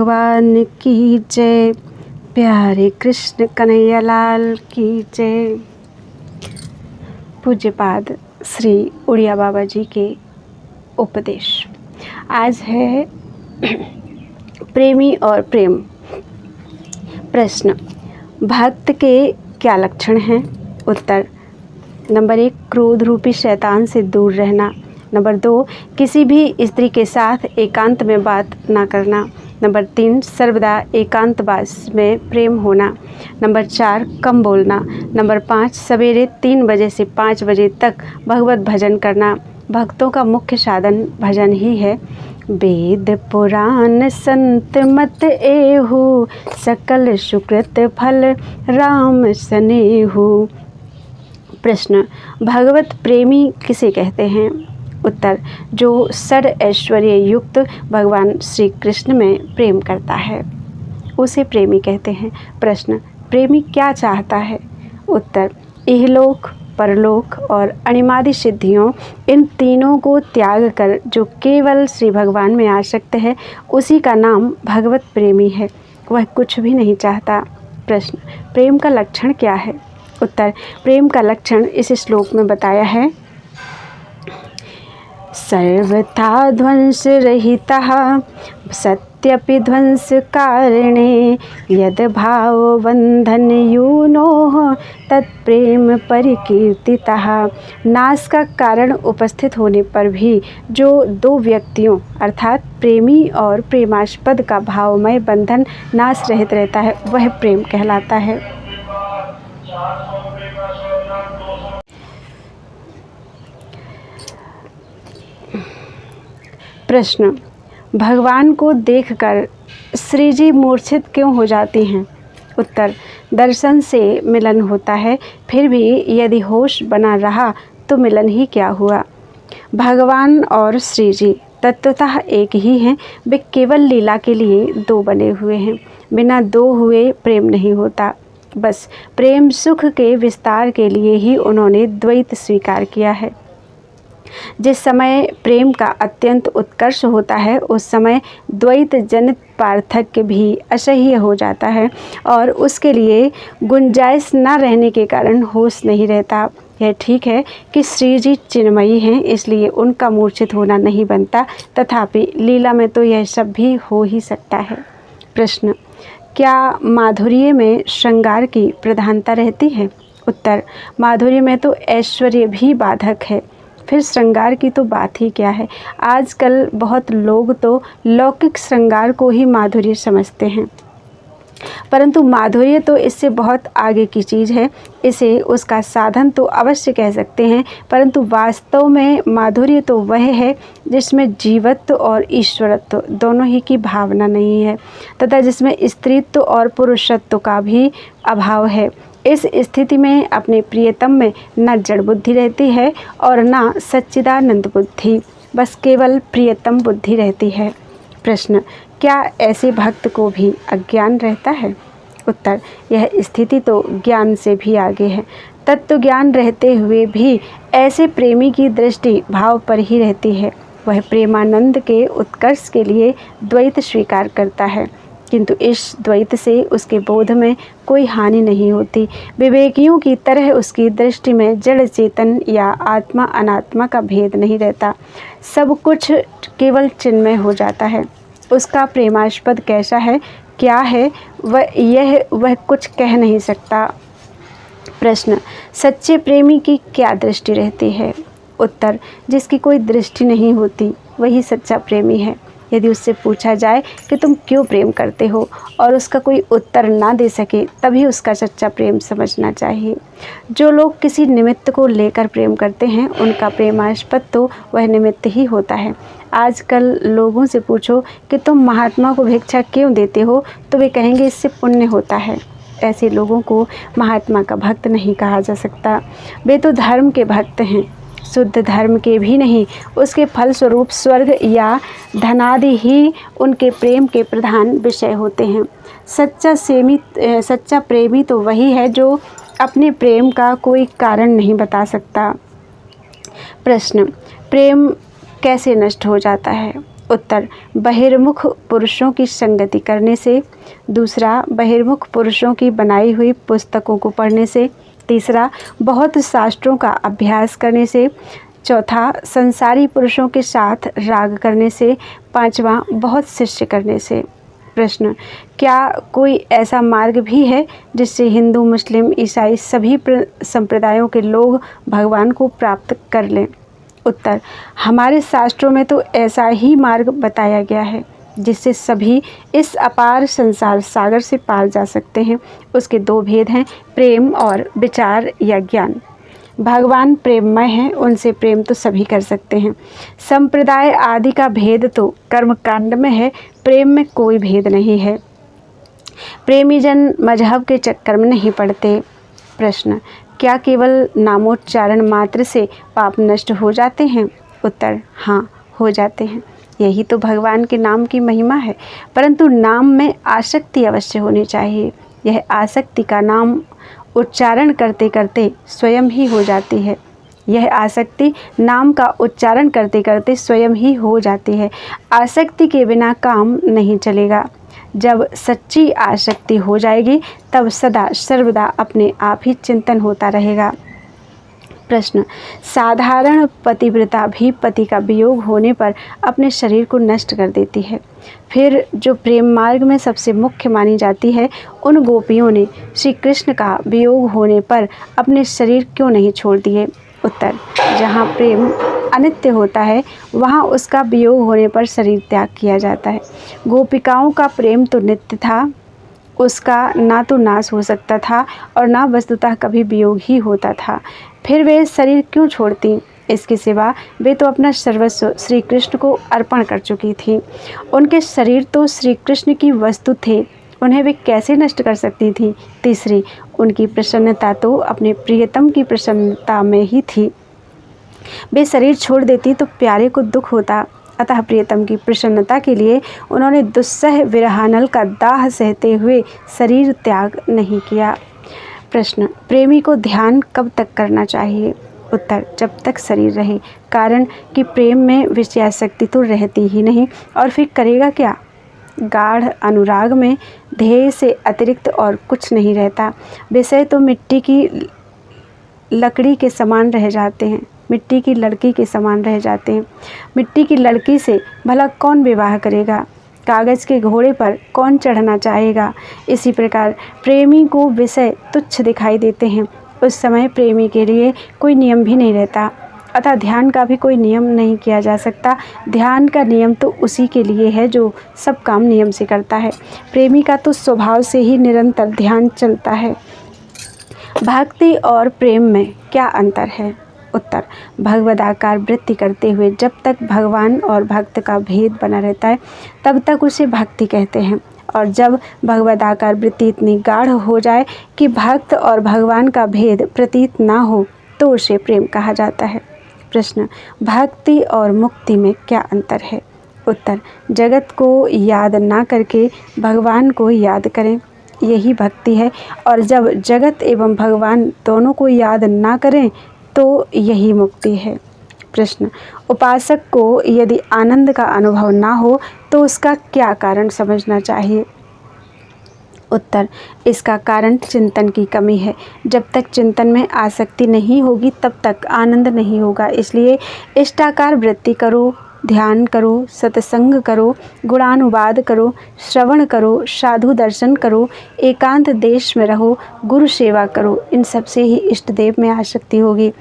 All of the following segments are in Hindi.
भगवान की जय। प्यारे कृष्ण कन्हैया लाल की जय। पूज्यपाद श्री उड़िया बाबा जी के उपदेश। आज है प्रेमी और प्रेम। प्रश्न, भक्त के क्या लक्षण हैं? उत्तर, नंबर 1, क्रोध रूपी शैतान से दूर रहना। नंबर 2, किसी भी स्त्री के साथ एकांत में बात ना करना। नंबर 3, सर्वदा एकांतवास में प्रेम होना। नंबर 4, कम बोलना। नंबर 5, सवेरे 3 बजे से 5 बजे तक भगवत भजन करना। भक्तों का मुख्य साधन भजन ही है। वेद पुराण संत मत एहु, सकल सुकृत फल राम सनेहु। प्रश्न, भगवत प्रेमी किसे कहते हैं? उत्तर, जो षड ऐश्वर्य युक्त भगवान श्री कृष्ण में प्रेम करता है उसे प्रेमी कहते हैं। प्रश्न, प्रेमी क्या चाहता है? उत्तर, इहलोक, परलोक और अणिमादि सिद्धियों, इन तीनों को त्याग कर जो केवल श्री भगवान में आसक्त है उसी का नाम भगवत प्रेमी है। वह कुछ भी नहीं चाहता। प्रश्न, प्रेम का लक्षण क्या है? उत्तर, प्रेम का लक्षण इस श्लोक में बताया है। सर्वथा ध्वंस रहितः सत्यपि ध्वंस कारणे, यद भाव बंधन यूनोः तत्प्रेम परिकीर्तितः। नाश का कारण उपस्थित होने पर भी जो दो व्यक्तियों अर्थात प्रेमी और प्रेमास्पद का भावमय बंधन नाश रहित रहता है वह प्रेम कहलाता है। प्रश्न, भगवान को देखकर श्री जी मूर्छित क्यों हो जाती हैं? उत्तर, दर्शन से मिलन होता है, फिर भी यदि होश बना रहा तो मिलन ही क्या हुआ। भगवान और श्री जी तत्वतः एक ही हैं। वे केवल लीला के लिए दो बने हुए हैं। बिना दो हुए प्रेम नहीं होता। बस प्रेम सुख के विस्तार के लिए ही उन्होंने द्वैत स्वीकार किया है। जिस समय प्रेम का अत्यंत उत्कर्ष होता है उस समय द्वैत जनित पार्थक्य भी असह्य हो जाता है और उसके लिए गुंजाइश न रहने के कारण होश नहीं रहता। यह ठीक है कि श्री जी चिन्मयी हैं, इसलिए उनका मूर्छित होना नहीं बनता, तथापि लीला में तो यह सब भी हो ही सकता है। प्रश्न, क्या माधुर्य में श्रृंगार की प्रधानता रहती है? उत्तर, माधुर्य में तो ऐश्वर्य भी बाधक है, फिर श्रृंगार की तो बात ही क्या है। आजकल बहुत लोग तो लौकिक श्रृंगार को ही माधुर्य समझते हैं, परंतु माधुर्य तो इससे बहुत आगे की चीज़ है। इसे उसका साधन तो अवश्य कह सकते हैं, परंतु वास्तव में माधुर्य तो वह है जिसमें जीवत्व और ईश्वरत्व दोनों ही की भावना नहीं है, तथा जिसमें स्त्रीत्व और पुरुषत्व का भी अभाव है। इस स्थिति में अपने प्रियतम में न जड़ बुद्धि रहती है और न सच्चिदानंद बुद्धि, बस केवल प्रियतम बुद्धि रहती है। प्रश्न, क्या ऐसे भक्त को भी अज्ञान रहता है? उत्तर, यह स्थिति तो ज्ञान से भी आगे है। तत्व ज्ञान रहते हुए भी ऐसे प्रेमी की दृष्टि भाव पर ही रहती है। वह प्रेमानंद के उत्कर्ष के लिए द्वैत स्वीकार करता है, किंतु इस द्वैत से उसके बोध में कोई हानि नहीं होती। विवेकियों की तरह उसकी दृष्टि में जड़ चेतन या आत्मा अनात्मा का भेद नहीं रहता। सब कुछ केवल चिन्मय हो जाता है। उसका प्रेमास्पद कैसा है, क्या है, वह कुछ कह नहीं सकता। प्रश्न, सच्चे प्रेमी की क्या दृष्टि रहती है? उत्तर, जिसकी कोई दृष्टि नहीं होती वही सच्चा प्रेमी है। यदि उससे पूछा जाए कि तुम क्यों प्रेम करते हो और उसका कोई उत्तर ना दे सके तभी उसका सच्चा प्रेम समझना चाहिए। जो लोग किसी निमित्त को लेकर प्रेम करते हैं उनका प्रेमास्पद तो वह निमित्त ही होता है। आजकल लोगों से पूछो कि तुम महात्मा को भिक्षा क्यों देते हो तो वे कहेंगे इससे पुण्य होता है। ऐसे लोगों को महात्मा का भक्त नहीं कहा जा सकता। वे तो धर्म के भक्त हैं, शुद्ध धर्म के भी नहीं। उसके फलस्वरूप स्वर्ग या धनादि ही उनके प्रेम के प्रधान विषय होते हैं। सच्चा प्रेमी तो वही है जो अपने प्रेम का कोई कारण नहीं बता सकता। प्रश्न, प्रेम कैसे नष्ट हो जाता है? उत्तर, बहिर्मुख पुरुषों की संगति करने से। दूसरा, बहिर्मुख पुरुषों की बनाई हुई पुस्तकों को पढ़ने से। तीसरा, बहुत शास्त्रों का अभ्यास करने से। चौथा, संसारी पुरुषों के साथ राग करने से। पांचवा, बहुत शिष्य करने से। प्रश्न, क्या कोई ऐसा मार्ग भी है जिससे हिंदू, मुस्लिम, ईसाई सभी संप्रदायों के लोग भगवान को प्राप्त कर लें? उत्तर, हमारे शास्त्रों में तो ऐसा ही मार्ग बताया गया है जिससे सभी इस अपार संसार सागर से पार जा सकते हैं। उसके दो भेद हैं, प्रेम और विचार या ज्ञान। भगवान प्रेममय हैं, उनसे प्रेम तो सभी कर सकते हैं। संप्रदाय आदि का भेद तो कर्मकांड में है, प्रेम में कोई भेद नहीं है। प्रेमी जन मजहब के चक्कर में नहीं पड़ते। प्रश्न, क्या केवल नामोच्चारण मात्र से पाप नष्ट हो जाते हैं? उत्तर, हाँ, हो जाते हैं। यही तो भगवान के नाम की महिमा है। परंतु नाम में आसक्ति अवश्य होनी चाहिए। यह आसक्ति का नाम उच्चारण करते करते स्वयं ही हो जाती है। यह आसक्ति नाम का उच्चारण करते करते स्वयं ही हो जाती है। आसक्ति के बिना काम नहीं चलेगा। जब सच्ची आसक्ति हो जाएगी तब सदा सर्वदा अपने आप ही चिंतन होता रहेगा। प्रश्न, साधारण पतिव्रता भी पति का वियोग होने पर अपने शरीर को नष्ट कर देती है, फिर जो प्रेम मार्ग में सबसे मुख्य मानी जाती है, उन गोपियों ने श्री कृष्ण का वियोग होने पर अपने शरीर क्यों नहीं छोड़ दिए? उत्तर, जहाँ प्रेम अनित्य होता है वहाँ उसका वियोग होने पर शरीर त्याग किया जाता है। गोपिकाओं का प्रेम तो नित्य था, उसका ना तो नाश हो सकता था और ना वस्तुतः कभी वियोग ही होता था। फिर वे शरीर क्यों छोड़ती? इसके सिवा वे तो अपना सर्वस्व श्री कृष्ण को अर्पण कर चुकी थीं। उनके शरीर तो श्री कृष्ण की वस्तु थे, उन्हें वे कैसे नष्ट कर सकती थीं? तीसरी, उनकी प्रसन्नता तो अपने प्रियतम की प्रसन्नता में ही थी। वे शरीर छोड़ देती तो प्यारे को दुख होता, अतः प्रियतम की प्रसन्नता के लिए उन्होंने दुस्सह विरहानल का दाह सहते हुए शरीर त्याग नहीं किया। प्रश्न, प्रेमी को ध्यान कब तक करना चाहिए? उत्तर, जब तक शरीर रहे। कारण कि प्रेम में विषयासक्ति तो रहती ही नहीं, और फिर करेगा क्या? गाढ़ अनुराग में ध्येय से अतिरिक्त और कुछ नहीं रहता। विषय तो मिट्टी की लकड़ी के समान रह जाते हैं, मिट्टी की लड़की के समान रह जाते हैं। मिट्टी की लड़की से भला कौन विवाह करेगा? कागज़ के घोड़े पर कौन चढ़ना चाहेगा? इसी प्रकार प्रेमी को विषय तुच्छ दिखाई देते हैं। उस समय प्रेमी के लिए कोई नियम भी नहीं रहता, अतः ध्यान का भी कोई नियम नहीं किया जा सकता। ध्यान का नियम तो उसी के लिए है जो सब काम नियम से करता है। प्रेमी का तो स्वभाव से ही निरंतर ध्यान चलता है। भक्ति और प्रेम में क्या अंतर है? उत्तर, भगवदाकार वृत्ति करते हुए जब तक भगवान और भक्त का भेद बना रहता है तब तक उसे भक्ति कहते हैं, और जब भगवदाकार वृत्ति इतनी गाढ़ हो जाए कि भक्त और भगवान का भेद प्रतीत ना हो तो उसे प्रेम कहा जाता है। प्रश्न, भक्ति और मुक्ति में क्या अंतर है? उत्तर, जगत को याद ना करके भगवान को याद करें, यही भक्ति है। और जब जगत एवं भगवान दोनों को याद ना करें तो यही मुक्ति है। प्रश्न, उपासक को यदि आनंद का अनुभव ना हो तो उसका क्या कारण समझना चाहिए? उत्तर, इसका कारण चिंतन की कमी है। जब तक चिंतन में आसक्ति नहीं होगी तब तक आनंद नहीं होगा। इसलिए इष्टाकार वृत्ति करो, ध्यान करो, सत्संग करो, गुणानुवाद करो, श्रवण करो, साधु दर्शन करो, एकांत देश में रहो, गुरु सेवा करो। इन सब से ही इष्ट देव में आसक्ति होगी,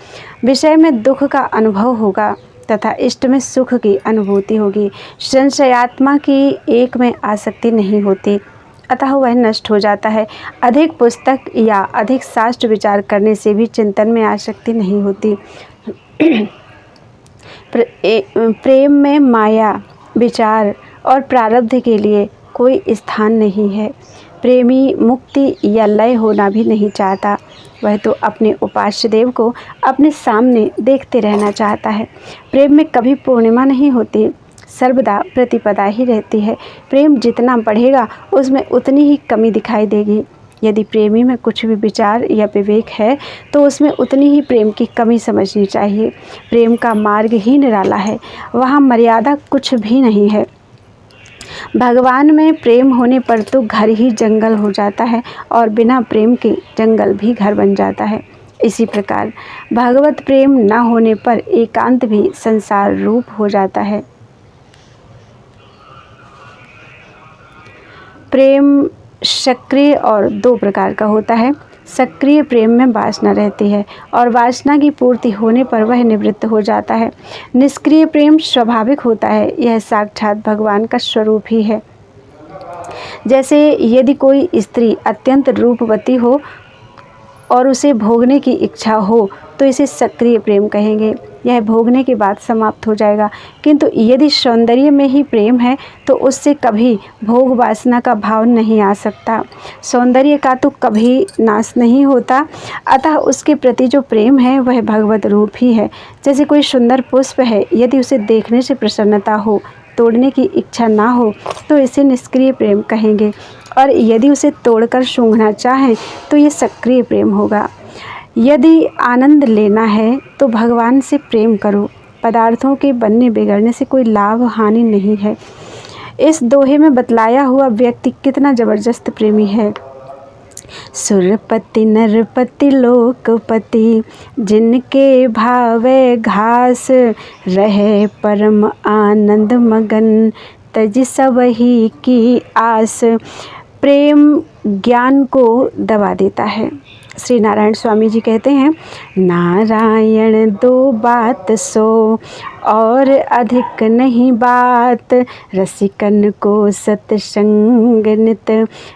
विषय में दुख का अनुभव होगा तथा इष्ट में सुख की अनुभूति होगी। संशयात्मा की एक में आसक्ति नहीं होती, अतः वह नष्ट हो जाता है। अधिक पुस्तक या अधिक शास्त्र विचार करने से भी चिंतन में आसक्ति नहीं होती। प्रेम में माया, विचार और प्रारब्ध के लिए कोई स्थान नहीं है। प्रेमी मुक्ति या लय होना भी नहीं चाहता, वह तो अपने उपास्य देव को अपने सामने देखते रहना चाहता है। प्रेम में कभी पूर्णिमा नहीं होती, सर्वदा प्रतिपदा ही रहती है। प्रेम जितना बढ़ेगा उसमें उतनी ही कमी दिखाई देगी। यदि प्रेमी में कुछ भी विचार या विवेक है तो उसमें उतनी ही प्रेम की कमी समझनी चाहिए। प्रेम का मार्ग ही निराला है, वहाँ मर्यादा कुछ भी नहीं है। भगवान में प्रेम होने पर तो घर ही जंगल हो जाता है और बिना प्रेम के जंगल भी घर बन जाता है। इसी प्रकार भगवत प्रेम न होने पर एकांत भी संसार रूप हो जाता है। प्रेम सक्रिय और दो प्रकार का होता है। सक्रिय प्रेम में वासना रहती है और वासना की पूर्ति होने पर वह निवृत्त हो जाता है। निष्क्रिय प्रेम स्वाभाविक होता है, यह साक्षात भगवान का स्वरूप ही है। जैसे यदि कोई स्त्री अत्यंत रूपवती हो और उसे भोगने की इच्छा हो तो इसे सक्रिय प्रेम कहेंगे, यह भोगने के बाद समाप्त हो जाएगा। किंतु यदि सौंदर्य में ही प्रेम है तो उससे कभी भोग वासना का भाव नहीं आ सकता। सौंदर्य का तो कभी नाश नहीं होता, अतः उसके प्रति जो प्रेम है वह भगवत रूप ही है। जैसे कोई सुंदर पुष्प है, यदि उसे देखने से प्रसन्नता हो, तोड़ने की इच्छा ना हो तो इसे निष्क्रिय प्रेम कहेंगे, और यदि उसे तोड़कर सूंघना चाहें तो ये सक्रिय प्रेम होगा। यदि आनंद लेना है तो भगवान से प्रेम करो। पदार्थों के बनने बिगड़ने से कोई लाभ हानि नहीं है। इस दोहे में बतलाया हुआ व्यक्ति कितना जबरदस्त प्रेमी है। सुरपति नरपति लोकपति, जिनके भावे घास, रहे परम आनंद मगन, तज सबही की आस। प्रेम ज्ञान को दबा देता है। श्री नारायण स्वामी जी कहते हैं, नारायण दो बात सो और अधिक नहीं बात, रसिकन को सत्संग नित,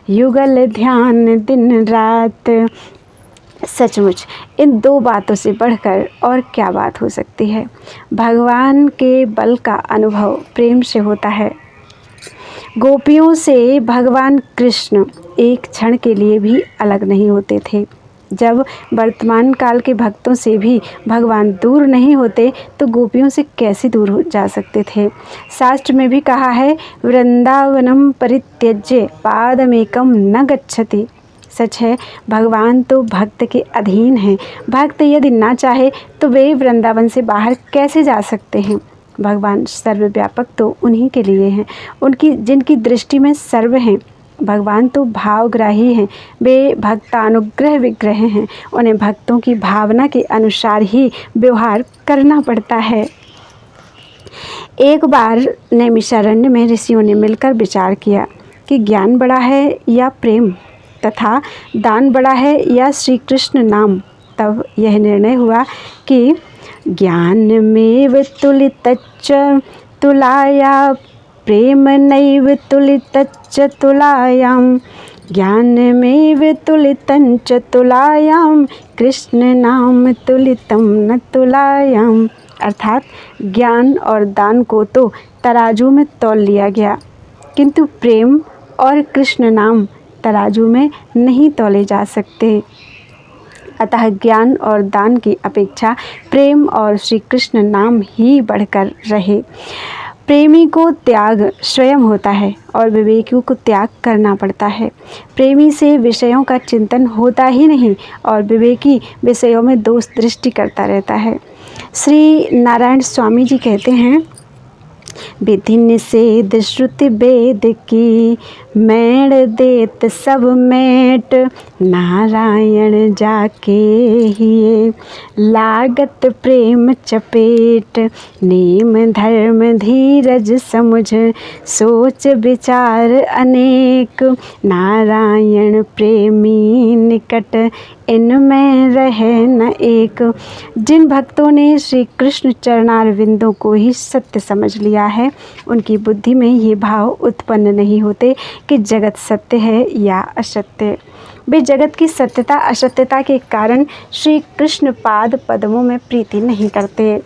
युगल ध्यान दिन रात। सचमुच इन दो बातों से बढ़कर और क्या बात हो सकती है। भगवान के बल का अनुभव प्रेम से होता है। गोपियों से भगवान कृष्ण एक क्षण के लिए भी अलग नहीं होते थे। जब वर्तमान काल के भक्तों से भी भगवान दूर नहीं होते तो गोपियों से कैसे दूर हो जा सकते थे। शास्त्र में भी कहा है, वृंदावनम परित्यज्य पादमेकम न गच्छति। सच है, भगवान तो भक्त के अधीन हैं। भक्त यदि ना चाहे तो वे वृंदावन से बाहर कैसे जा सकते हैं। भगवान सर्वव्यापक तो उन्हीं के लिए हैं, उनकी जिनकी दृष्टि में सर्व हैं। भगवान तो भावग्राही हैं, वे भक्तानुग्रह विग्रह हैं। उन्हें भक्तों की भावना के अनुसार ही व्यवहार करना पड़ता है। एक बार नैमिषारण्य में ऋषियों ने मिलकर विचार किया कि ज्ञान बड़ा है या प्रेम, तथा दान बड़ा है या श्री कृष्ण नाम। तब यह निर्णय हुआ कि ज्ञानमेव तुलितच्च तुलाया प्रेम नैव तुलितच्च तुलायां, ज्ञानमेव तुलितंच तुलायां, कृष्ण नाम तुलितं न तुलायां। अर्थात ज्ञान और दान को तो तराजू में तौल लिया गया, किंतु प्रेम और कृष्ण नाम तराजू में नहीं तौले जा सकते। अतः ज्ञान और दान की अपेक्षा प्रेम और श्री कृष्ण नाम ही बढ़कर रहे। प्रेमी को त्याग स्वयं होता है और विवेकियों को त्याग करना पड़ता है। प्रेमी से विषयों का चिंतन होता ही नहीं और विवेकी विषयों में दोष दृष्टि करता रहता है। श्री नारायण स्वामी जी कहते हैं, विधि निषेध श्रुति वेद की, मैण देत सब मेट, नारायण जाके ही लागत प्रेम चपेट, नेम धर्म धीरज समुझ, सोच विचार अनेक, नारायण प्रेमी निकट, इनमें रहे न एक। जिन भक्तों ने श्री कृष्ण चरणारविंदों को ही सत्य समझ लिया है, उनकी बुद्धि में ये भाव उत्पन्न नहीं होते कि जगत सत्य है या असत्य। वे जगत की सत्यता असत्यता के कारण श्री कृष्ण पाद पद्मों में प्रीति नहीं करते।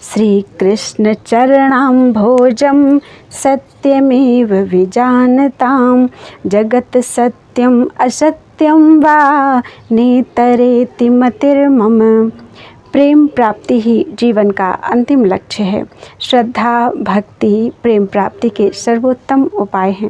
श्री कृष्ण चरणाम्भोजं सत्यमेव विजानतां, जगत सत्यम असत्यम वा नेतरेति मतिर्मम। प्रेम प्राप्ति ही जीवन का अंतिम लक्ष्य है। श्रद्धा भक्ति प्रेम प्राप्ति के सर्वोत्तम उपाय हैं।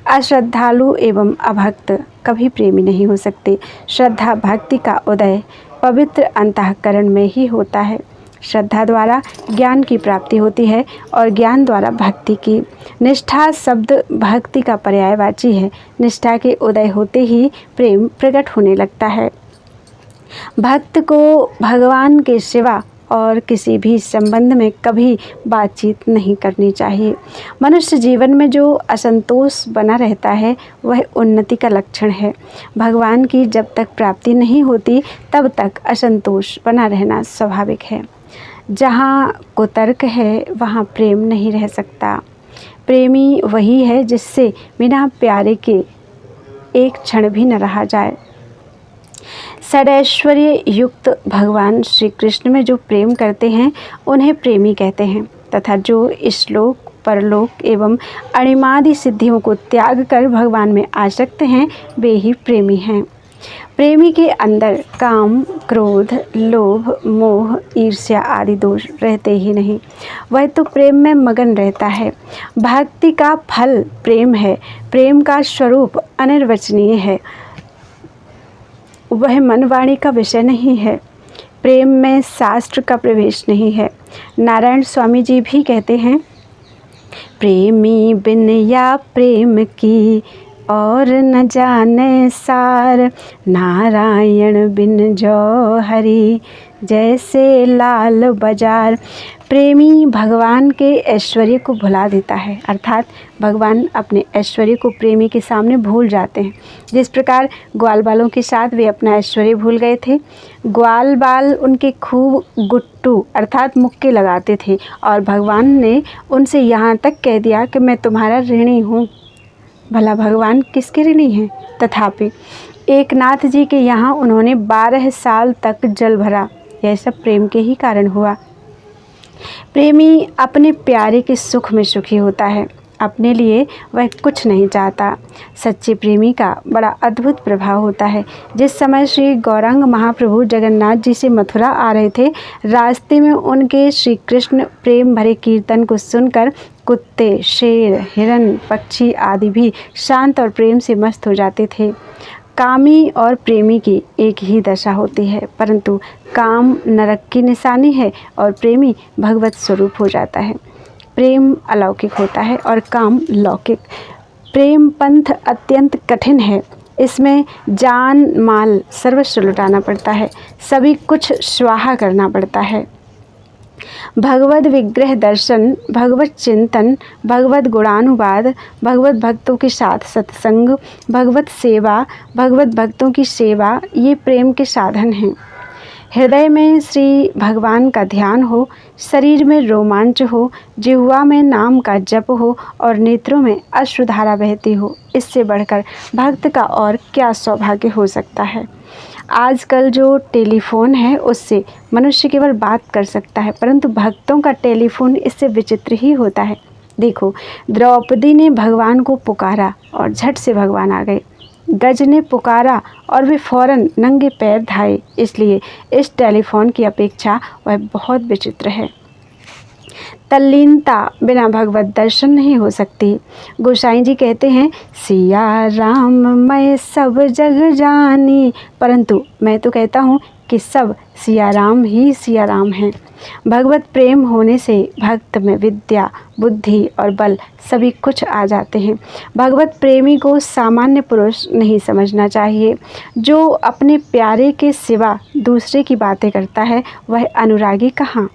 अश्रद्धालु एवं अभक्त कभी प्रेमी नहीं हो सकते। श्रद्धा भक्ति का उदय पवित्र अंतःकरण में ही होता है। श्रद्धा द्वारा ज्ञान की प्राप्ति होती है और ज्ञान द्वारा भक्ति की। निष्ठा शब्द भक्ति का पर्यायवाची है। निष्ठा के उदय होते ही प्रेम प्रकट होने लगता है। भक्त को भगवान के सिवा और किसी भी संबंध में कभी बातचीत नहीं करनी चाहिए। मनुष्य जीवन में जो असंतोष बना रहता है वह उन्नति का लक्षण है। भगवान की जब तक प्राप्ति नहीं होती तब तक असंतोष बना रहना स्वाभाविक है। जहाँ कुतर्क है वहाँ प्रेम नहीं रह सकता। प्रेमी वही है जिससे बिना प्यारे के एक क्षण भी न रहा जाए। षडैश्वर्य युक्त भगवान श्री कृष्ण में जो प्रेम करते हैं उन्हें प्रेमी कहते हैं, तथा जो इस्लोक परलोक एवं अणिमादि सिद्धियों को त्याग कर भगवान में आसक्त हैं वे ही प्रेमी हैं। प्रेमी के अंदर काम, क्रोध, लोभ, मोह, ईर्ष्या आदि दोष रहते ही नहीं। वह तो प्रेम में मगन रहता है। भक्ति का फल प्रेम है। प्रेम का स्वरूप अनिर्वचनीय है। वह मन वाणी का विषय नहीं है। प्रेम में शास्त्र का प्रवेश नहीं है। नारायण स्वामी जी भी कहते हैं, प्रेमी बिन या प्रेम की और न जाने सार, नारायण बिन जो हरि जैसे लाल बाजार। प्रेमी भगवान के ऐश्वर्य को भुला देता है, अर्थात भगवान अपने ऐश्वर्य को प्रेमी के सामने भूल जाते हैं। जिस प्रकार ग्वाल बालों के साथ वे अपना ऐश्वर्य भूल गए थे। ग्वाल बाल उनके खूब गुट्टू अर्थात मुक्के लगाते थे और भगवान ने उनसे यहाँ तक कह दिया कि मैं तुम्हारा ऋणी हूँ। भला भगवान किसके ऋणी हैं? तथापि एकनाथ जी के यहाँ उन्होंने 12 साल तक जल भरा। यह सब प्रेम के ही कारण हुआ। प्रेमी अपने प्यारे के सुख में सुखी होता है। अपने लिए वह कुछ नहीं चाहता। सच्चे प्रेमी का बड़ा अद्भुत प्रभाव होता है। जिस समय श्री गौरांग महाप्रभु जगन्नाथ जी से मथुरा आ रहे थे, रास्ते में उनके श्री कृष्ण प्रेम भरे कीर्तन को सुनकर कुत्ते, शेर, हिरन, पक्षी आदि भी शांत और प्रेम से मस्त हो जाते थे। कामी और प्रेमी की एक ही दशा होती है, परंतु काम नरक की निशानी है और प्रेमी भगवत स्वरूप हो जाता है। प्रेम अलौकिक होता है और काम लौकिक। प्रेम पंथ अत्यंत कठिन है। इसमें जान माल सर्वस्व लुटाना पड़ता है। सभी कुछ स्वाहा करना पड़ता है। भगवद विग्रह दर्शन, भगवत चिंतन, भगवत गुणानुवाद, भगवत भक्तों के साथ सत्संग, भगवत सेवा, भगवत भक्तों की सेवा, ये प्रेम के साधन हैं। हृदय में श्री भगवान का ध्यान हो, शरीर में रोमांच हो, जिह्वा में नाम का जप हो और नेत्रों में अश्रुधारा बहती हो, इससे बढ़कर भक्त का और क्या सौभाग्य हो सकता है। आजकल जो टेलीफोन है उससे मनुष्य केवल बात कर सकता है, परंतु भक्तों का टेलीफोन इससे विचित्र ही होता है। देखो, द्रौपदी ने भगवान को पुकारा और झट से भगवान आ गए। गज ने पुकारा और वे फौरन नंगे पैर धाए। इसलिए इस टेलीफोन की अपेक्षा वह बहुत विचित्र है। तल्लीनता बिना भगवत दर्शन नहीं हो सकती। गोसाई जी कहते हैं, सिया राम मैं सब जग जानी, परंतु मैं तो कहता हूँ कि सब सिया राम ही सिया राम हैं। भगवत प्रेम होने से भक्त में विद्या, बुद्धि और बल सभी कुछ आ जाते हैं। भगवत प्रेमी को सामान्य पुरुष नहीं समझना चाहिए। जो अपने प्यारे के सिवा दूसरे की बातें करता है वह अनुरागी कहाँ।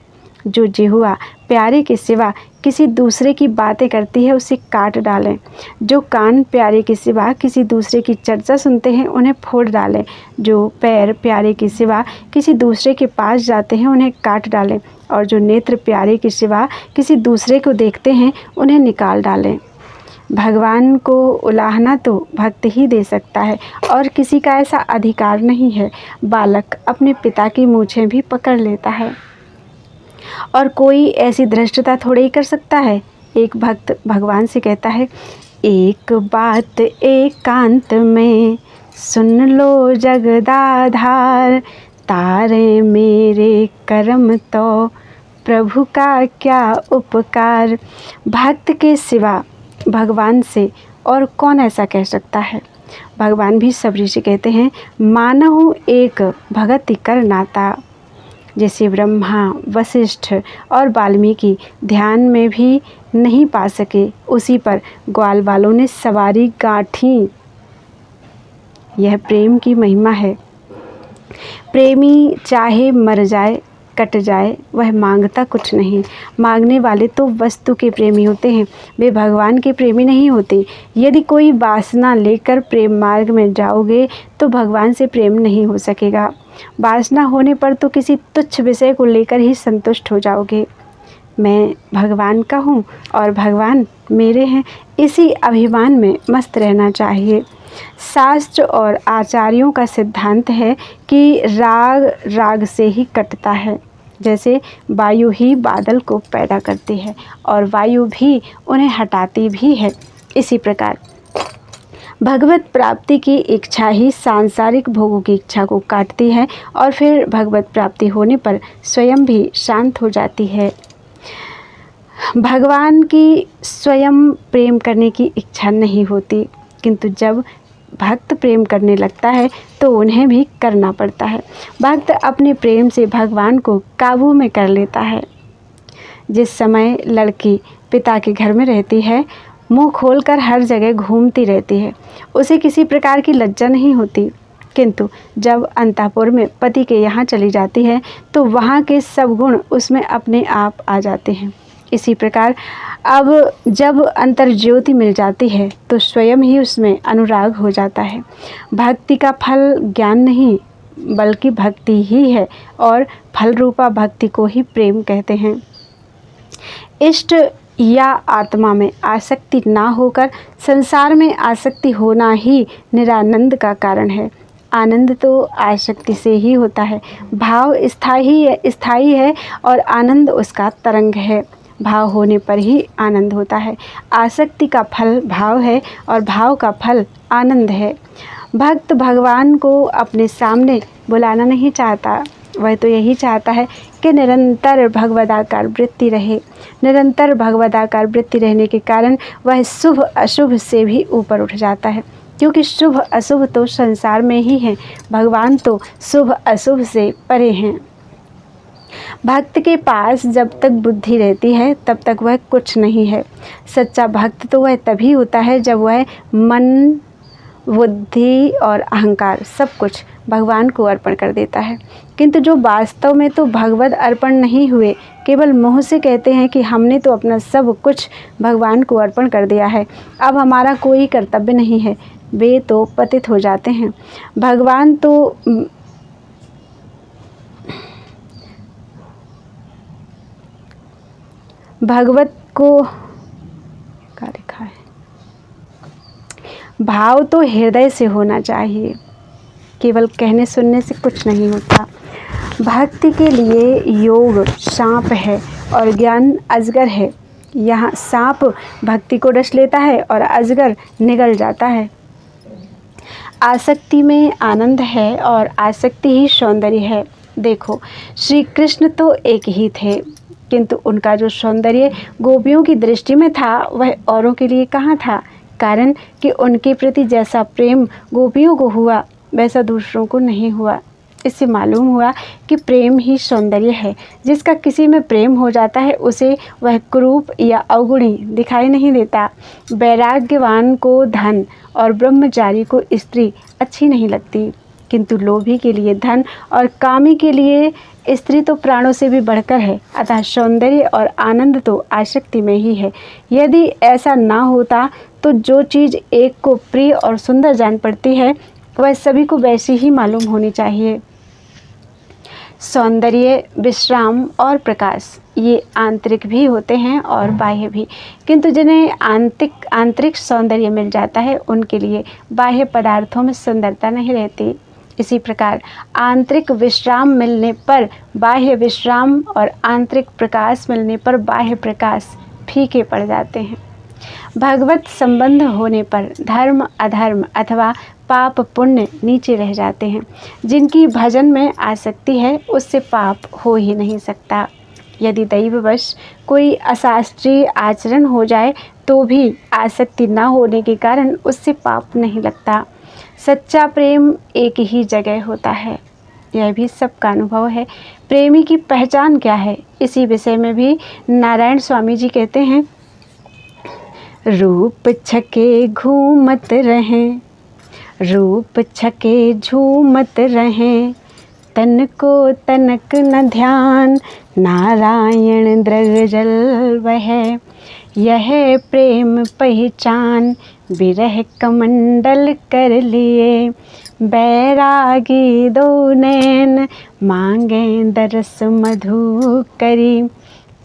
जो जिह्वा प्यारे के सिवा किसी दूसरे की बातें करती है उसे काट डालें। जो कान प्यारे के सिवा किसी दूसरे की चर्चा सुनते हैं उन्हें फोड़ डालें। जो पैर प्यारे के सिवा किसी दूसरे के पास जाते हैं उन्हें काट डालें। और जो नेत्र प्यारे के सिवा किसी दूसरे को देखते हैं उन्हें निकाल डालें। भगवान को उलाहना तो भक्त ही दे सकता है और किसी का ऐसा अधिकार नहीं है। बालक अपने पिता की मूछें भी पकड़ लेता है और कोई ऐसी धृष्टता थोड़े ही कर सकता है। एक भक्त भगवान से कहता है, एक बात एकांत में सुन लो जगदाधार, तारे मेरे कर्म तो प्रभु का क्या उपकार। भक्त के सिवा भगवान से और कौन ऐसा कह सकता है। भगवान भी सब ऋषि कहते हैं, मानहु एक भगति कर नाता। जैसे ब्रह्मा, वशिष्ठ और वाल्मीकि ध्यान में भी नहीं पा सके, उसी पर ग्वाल वालों ने सवारी गांठी। यह प्रेम की महिमा है। प्रेमी चाहे मर जाए कट जाए, वह मांगता कुछ नहीं। मांगने वाले तो वस्तु के प्रेमी होते हैं, वे भगवान के प्रेमी नहीं होते। यदि कोई वासना लेकर प्रेम मार्ग में जाओगे तो भगवान से प्रेम नहीं हो सकेगा। वासना होने पर तो किसी तुच्छ विषय को लेकर ही संतुष्ट हो जाओगे। मैं भगवान का हूँ और भगवान मेरे हैं, इसी अभिमान में मस्त रहना चाहिए। शास्त्र और आचार्यों का सिद्धांत है कि राग राग से ही कटता है। जैसे वायु ही बादल को पैदा करती है और वायु भी उन्हें हटाती भी है, इसी प्रकार भगवत प्राप्ति की इच्छा ही सांसारिक भोगों की इच्छा को काटती है और फिर भगवत प्राप्ति होने पर स्वयं भी शांत हो जाती है। भगवान की स्वयं प्रेम करने की इच्छा नहीं होती, किंतु जब भक्त प्रेम करने लगता है तो उन्हें भी करना पड़ता है। भक्त अपने प्रेम से भगवान को काबू में कर लेता है। जिस समय लड़की पिता के घर में रहती है, मुंह खोलकर हर जगह घूमती रहती है, उसे किसी प्रकार की लज्जा नहीं होती, किंतु जब अंतःपुर में पति के यहाँ चली जाती है तो वहाँ के सब गुण उसमें अपने आप आ जाते हैं। इसी प्रकार अब जब अंतर्ज्योति मिल जाती है तो स्वयं ही उसमें अनुराग हो जाता है। भक्ति का फल ज्ञान नहीं बल्कि भक्ति ही है और फल रूपा भक्ति को ही प्रेम कहते हैं। इष्ट या आत्मा में आसक्ति ना होकर संसार में आसक्ति होना ही निरानंद का कारण है। आनंद तो आसक्ति से ही होता है। भाव स्थायी है और आनंद उसका तरंग है। भाव होने पर ही आनंद होता है। आसक्ति का फल भाव है और भाव का फल आनंद है। भक्त भगवान को अपने सामने बुलाना नहीं चाहता, वह तो यही चाहता है कि निरंतर भगवदाकार वृत्ति रहे। निरंतर भगवदाकार वृत्ति रहने के कारण वह शुभ अशुभ से भी ऊपर उठ जाता है, क्योंकि शुभ अशुभ तो संसार में ही है, भगवान तो शुभ अशुभ से परे हैं। भक्त के पास जब तक बुद्धि रहती है तब तक वह कुछ नहीं है। सच्चा भक्त तो वह तभी होता है जब वह मन, बुद्धि और अहंकार सब कुछ भगवान को अर्पण कर देता है। किंतु जो वास्तव में तो भगवत अर्पण नहीं हुए, केवल मुँह से कहते हैं कि हमने तो अपना सब कुछ भगवान को अर्पण कर दिया है, अब हमारा कोई कर्तव्य नहीं है, वे तो पतित हो जाते हैं। भगवान तो भगवत को क्या लिखा है, भाव तो हृदय से होना चाहिए, केवल कहने सुनने से कुछ नहीं होता। भक्ति के लिए योग सांप है और ज्ञान अजगर है। यहाँ सांप भक्ति को डस लेता है और अजगर निगल जाता है। आसक्ति में आनंद है और आसक्ति ही सौंदर्य है। देखो, श्री कृष्ण तो एक ही थे, किंतु उनका जो सौंदर्य गोपियों की दृष्टि में था वह औरों के लिए कहाँ था। कारण कि उनके प्रति जैसा प्रेम गोपियों को हुआ वैसा दूसरों को नहीं हुआ। इससे मालूम हुआ कि प्रेम ही सौंदर्य है। जिसका किसी में प्रेम हो जाता है उसे वह कुरूप या अवगुणी दिखाई नहीं देता। वैराग्यवान को धन और ब्रह्मचारी को स्त्री अच्छी नहीं लगती, किंतु लोभी के लिए धन और कामी के लिए स्त्री तो प्राणों से भी बढ़कर है। अतः सौंदर्य और आनंद तो आसक्ति में ही है। यदि ऐसा ना होता तो जो चीज़ एक को प्रिय और सुंदर जान पड़ती है वह सभी को वैसी ही मालूम होनी चाहिए। सौंदर्य, विश्राम और प्रकाश ये आंतरिक भी होते हैं और बाह्य भी, किंतु जिन्हें आंतरिक सौंदर्य मिल जाता है उनके लिए बाह्य पदार्थों में सुंदरता नहीं रहती। इसी प्रकार आंतरिक विश्राम मिलने पर बाह्य विश्राम और आंतरिक प्रकाश मिलने पर बाह्य प्रकाश फीके पड़ जाते हैं। भगवत संबंध होने पर धर्म अधर्म अथवा पाप पुण्य नीचे रह जाते हैं। जिनकी भजन में आसक्ति है उससे पाप हो ही नहीं सकता। यदि दैववश कोई अशास्त्रीय आचरण हो जाए तो भी आसक्ति न होने के कारण उससे पाप नहीं लगता। सच्चा प्रेम एक ही जगह होता है, यह भी सबका अनुभव है। प्रेमी की पहचान क्या है, इसी विषय में भी नारायण स्वामी जी कहते हैं, रूप छके घूमत रहें, रूप छके झूमत रहें, तन को तनक न ध्यान, नारायण दृग जल वह, यह प्रेम पहचान, विरह कमंडल कर लिए, बैरागी दो नैन, मांगे दरस मधु करी,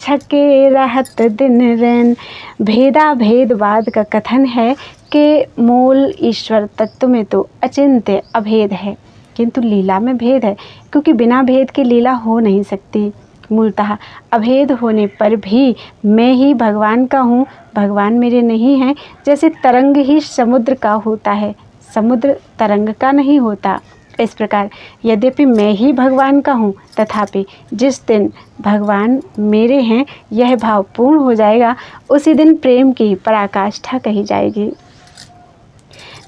छके रहत दिन रैन। भेदाभेदवाद का कथन है कि मूल ईश्वर तत्व में तो अचिंत्य अभेद है, किंतु लीला में भेद है, क्योंकि बिना भेद के लीला हो नहीं सकती। मूलतः अभेद होने पर भी मैं ही भगवान का हूँ, भगवान मेरे नहीं हैं। जैसे तरंग ही समुद्र का होता है, समुद्र तरंग का नहीं होता। इस प्रकार यद्यपि मैं ही भगवान का हूँ, तथापि जिस दिन भगवान मेरे हैं यह भाव पूर्ण हो जाएगा, उसी दिन प्रेम की पराकाष्ठा कही जाएगी।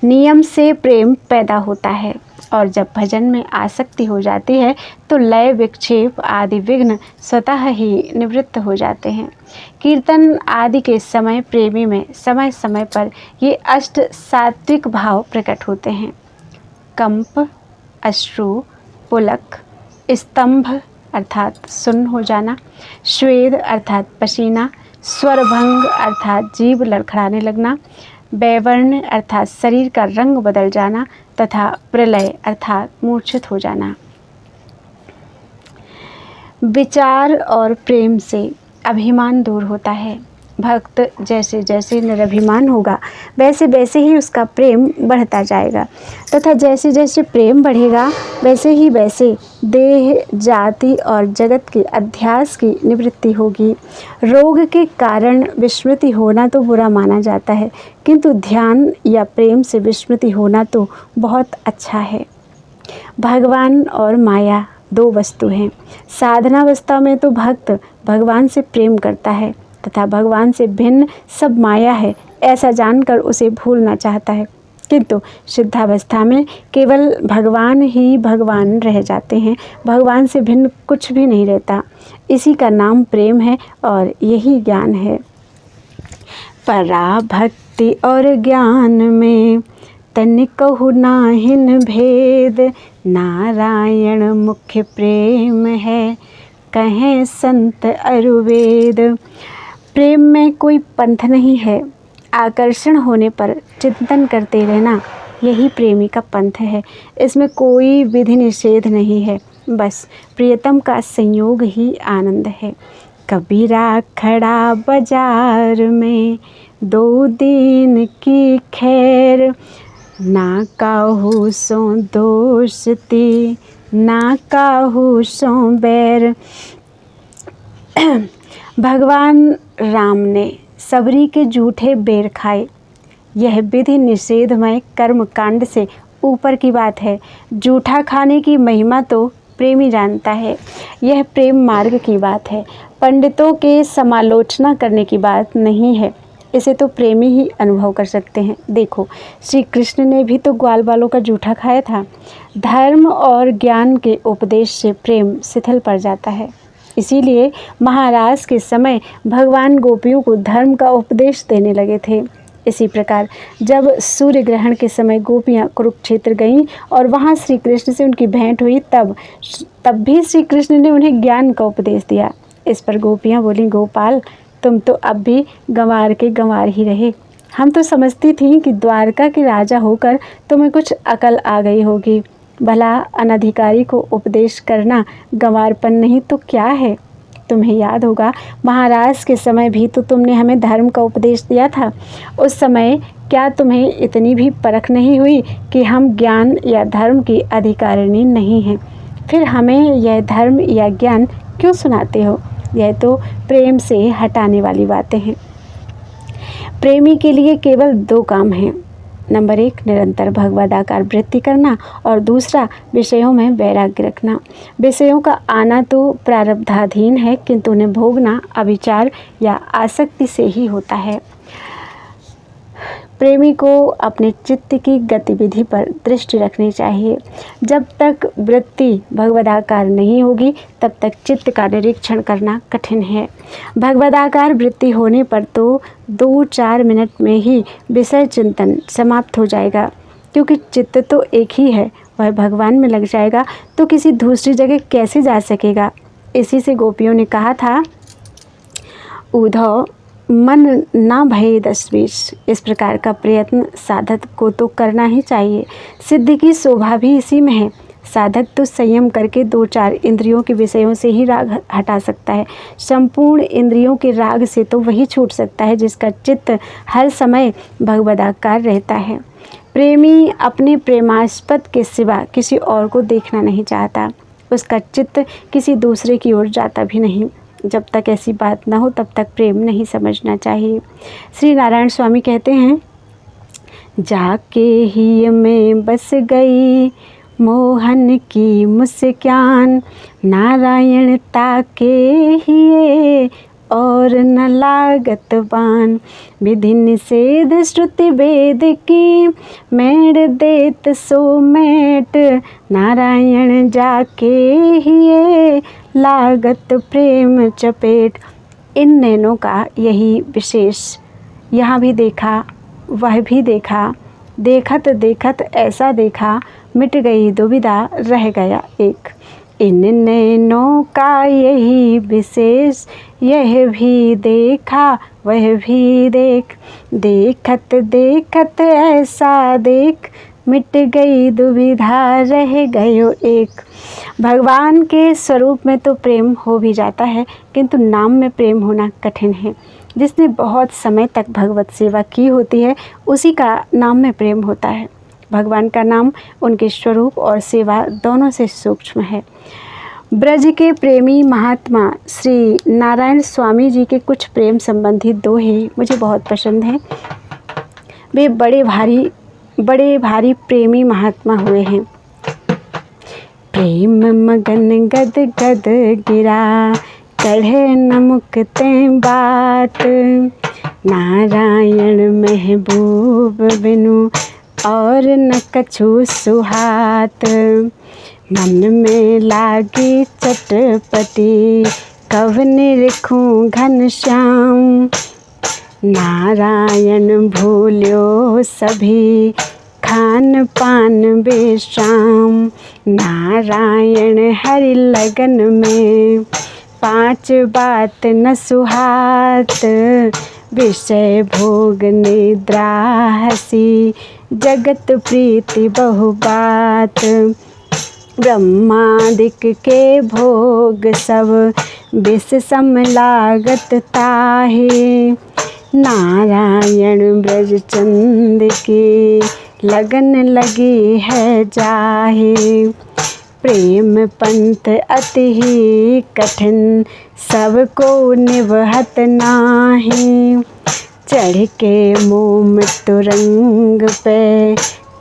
नियम से प्रेम पैदा होता है और जब भजन में आसक्ति हो जाती है तो लय विक्षेप आदि विघ्न स्वतः ही निवृत्त हो जाते हैं। कीर्तन आदि के समय प्रेमी में समय समय पर ये अष्ट सात्विक भाव प्रकट होते हैं। कंप, अश्रु, पुलक, स्तंभ अर्थात सुन्न हो जाना, श्वेद अर्थात पसीना, स्वरभंग अर्थात जीभ लड़खड़ाने लगना, बैवर्ण अर्थात शरीर का रंग बदल जाना तथा प्रलय अर्थात मूर्छित हो जाना। विचार और प्रेम से अभिमान दूर होता है। भक्त जैसे जैसे निरभिमान होगा वैसे वैसे ही उसका प्रेम बढ़ता जाएगा तथा जैसे जैसे प्रेम बढ़ेगा वैसे ही वैसे देह, जाति और जगत के अध्यास की निवृत्ति होगी। रोग के कारण विस्मृति होना तो बुरा माना जाता है, किंतु ध्यान या प्रेम से विस्मृति होना तो बहुत अच्छा है। भगवान और माया दो वस्तु हैं। साधनावस्था में तो भक्त भगवान से प्रेम करता है तथा भगवान से भिन्न सब माया है ऐसा जानकर उसे भूलना चाहता है, किंतु सिद्धावस्था में केवल भगवान ही भगवान रह जाते हैं, भगवान से भिन्न कुछ भी नहीं रहता। इसी का नाम प्रेम है और यही ज्ञान है। पराभक्ति और ज्ञान में तनिकहु नाहिन भेद, नारायण मुख्य प्रेम है, कहें संत अरुवेद। प्रेम में कोई पंथ नहीं है, आकर्षण होने पर चिंतन करते रहना यही प्रेमी का पंथ है। इसमें कोई विधि निषेध नहीं है, बस प्रियतम का संयोग ही आनंद है। कबीरा खड़ा बाजार में, दो दिन की खैर, ना काहू सो दोस्ती, ना काहू सो बैर। भगवान राम ने सबरी के जूठे बेर खाए, यह विधि निषेधमय कर्म कांड से ऊपर की बात है। जूठा खाने की महिमा तो प्रेमी जानता है, यह प्रेम मार्ग की बात है, पंडितों के समालोचना करने की बात नहीं है। इसे तो प्रेमी ही अनुभव कर सकते हैं। देखो, श्री कृष्ण ने भी तो ग्वाल बालों का जूठा खाया था। धर्म और ज्ञान के उपदेश से प्रेम शिथिल पड़ जाता है। इसीलिए महाराज के समय भगवान गोपियों को धर्म का उपदेश देने लगे थे। इसी प्रकार जब सूर्य ग्रहण के समय गोपियाँ कुरुक्षेत्र गईं और वहाँ श्री कृष्ण से उनकी भेंट हुई, तब भी श्री कृष्ण ने उन्हें ज्ञान का उपदेश दिया। इस पर गोपियाँ बोलीं, गोपाल तुम तो अब भी गंवार के गंवार ही रहे। हम तो समझती थीं कि द्वारका के राजा होकर तुम्हें कुछ अकल आ गई होगी। भला अनधिकारी को उपदेश करना गंवारपन नहीं तो क्या है। तुम्हें याद होगा महाराज के समय भी तो तुमने हमें धर्म का उपदेश दिया था। उस समय क्या तुम्हें इतनी भी परख नहीं हुई कि हम ज्ञान या धर्म की अधिकारिणी नहीं हैं? फिर हमें यह धर्म या ज्ञान क्यों सुनाते हो? यह तो प्रेम से हटाने वाली बातें हैं। प्रेमी के लिए केवल 2 काम हैं। नंबर 1 निरंतर भगवदाकार वृत्ति करना और दूसरा विषयों में वैराग्य रखना। विषयों का आना तो प्रारब्धाधीन है, किंतु उन्हें भोगना अविचार या आसक्ति से ही होता है। प्रेमी को अपने चित्त की गतिविधि पर दृष्टि रखनी चाहिए। जब तक वृत्ति भगवदाकार नहीं होगी तब तक चित्त का निरीक्षण करना कठिन है। भगवदाकार वृत्ति होने पर तो 2-4 मिनट में ही विषय चिंतन समाप्त हो जाएगा, क्योंकि चित्त तो एक ही है, वह भगवान में लग जाएगा तो किसी दूसरी जगह कैसे जा सकेगा। इसी से गोपियों ने कहा था, उद्धव मन ना भये 10-20। इस प्रकार का प्रयत्न साधक को तो करना ही चाहिए। सिद्धि की शोभा भी इसी में है। साधक तो संयम करके 2-4 इंद्रियों के विषयों से ही राग हटा सकता है। संपूर्ण इंद्रियों के राग से तो वही छूट सकता है जिसका चित्त हर समय भगवदाकार रहता है। प्रेमी अपने प्रेमास्पद के सिवा किसी और को देखना नहीं चाहता। उसका चित्त किसी दूसरे की ओर जाता भी नहीं। जब तक ऐसी बात ना हो तब तक प्रेम नहीं समझना चाहिए। श्री नारायण स्वामी कहते हैं, जाके ही में बस गई मोहन की मुस्कान, नारायण ताके ही और न लागत बान, विधि निषेध श्रुति वेद की मेड़ देत सो मेट, नारायण जाके ही लागत प्रेम चपेट। इन नैनों का यही विशेष। यहाँ भी देखा, वह भी देखा, देखत देखत ऐसा देखा, मिट गई दुविधा रह गया एक। इन नैनों का यही विशेष, यह भी देखा वह भी देख, देखत देखत ऐसा देख, मिट गई दुविधा रह गयो एक। भगवान के स्वरूप में तो प्रेम हो भी जाता है, किंतु नाम में प्रेम होना कठिन है। जिसने बहुत समय तक भगवत सेवा की होती है उसी का नाम में प्रेम होता है। भगवान का नाम उनके स्वरूप और सेवा दोनों से सूक्ष्म है। ब्रज के प्रेमी महात्मा श्री नारायण स्वामी जी के कुछ प्रेम संबंधी दोहे मुझे बहुत पसंद हैं। वे बड़े भारी प्रेमी महात्मा हुए हैं। प्रेम मगन गद गद गिरा, कढ़े न मुकते बात, नारायण महबूब बिनु और न कछु सुहात, मन में लागी चटपटी कब निरखूं घनश्याम, नारायण भूल्यो सभी खान पान बेशाम, नारायण हरि लगन में 5 बात न सुहात, विषय भोग निद्रा हसी जगत प्रीति बहु बात, ब्रह्मादिक के भोग सब विष सम लागत ताहे, नारायण ब्रज चंद की लगन लगी है जाहे, प्रेम पंथ अति ही कठिन सबको निभहत नाही, चढ़ के मोम तुरंग पे